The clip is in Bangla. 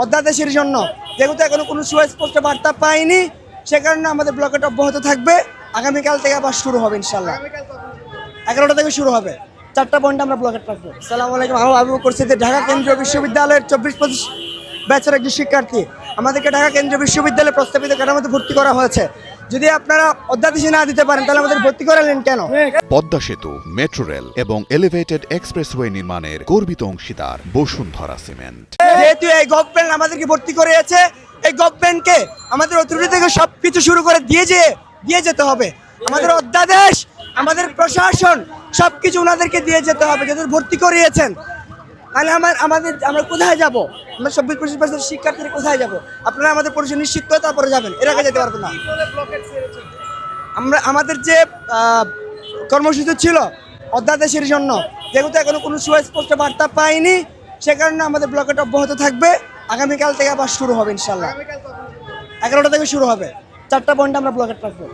অধ্যাদেশের জন্য, যেহেতু এখনো কোনো সুস্পষ্ট বার্তা পাইনি, সে কারণে আমাদের ব্লকেট অব্যাহত থাকবে। আগামীকাল থেকে আবার শুরু হবে ইনশাল্লাহ। 11টা থেকে শুরু হবে, 4টা পয়েন্টে আমরা ব্লকেট রাখবো। আসসালামু আলাইকুম, আমি আবু করছি যে ঢাকা কেন্দ্রীয় বিশ্ববিদ্যালয়ের 24-25 ব্যাচের একজন শিক্ষার্থী। আমাদেরকে ঢাকা কেন্দ্রীয় বিশ্ববিদ্যালয়ে প্রস্তাবিত কাঠামোতে ভর্তি করা হয়েছে। যদি আপনারা অধ্যাদেশে না দিতে পারেন তাহলে আমাদের ভর্তি করালেন কেন? পদ্মা সেতু, মেট্রো রেল এবং এলিভেটেড এক্সপ্রেসওয়ে নির্মাণের গর্বিত অংশীদার বসুন্ধরা সিমেন্ট। যেহেতু এই গভর্নমেন্ট আমাদেরকে ভর্তি করিয়েছে, এই গভর্নমেন্টকে আমাদের অথরিটি থেকে সবকিছু শুরু করে দিয়ে যেতে হবে। আমাদের অধ্যাদেশ, আমাদের প্রশাসন সবকিছু ওনাদেরকে দিয়ে যেতে হবে। যাদের ভর্তি করিয়েছেন, তাহলে আমরা কোথায় যাব? আমরা 24-25 শিক্ষার্থীরা কোথায় যাব? আপনারা আমাদের পরিচয় নিশ্চিত করে তারপরে যাবেন, এর আগে যেতে পারবো না। আমাদের যে কর্মসূচি ছিল অধ্যাদেশের জন্য, যেহেতু এখনো কোনো সুস্পষ্ট বার্তা পাইনি, সে কারণে আমাদের ব্লকেট অব্যাহত থাকবে। আগামীকাল থেকে আবার শুরু হবে ইনশাল্লাহ। 11টা থেকে শুরু হবে, 4টা পয়েন্টে আমরা ব্লকেট রাখবো।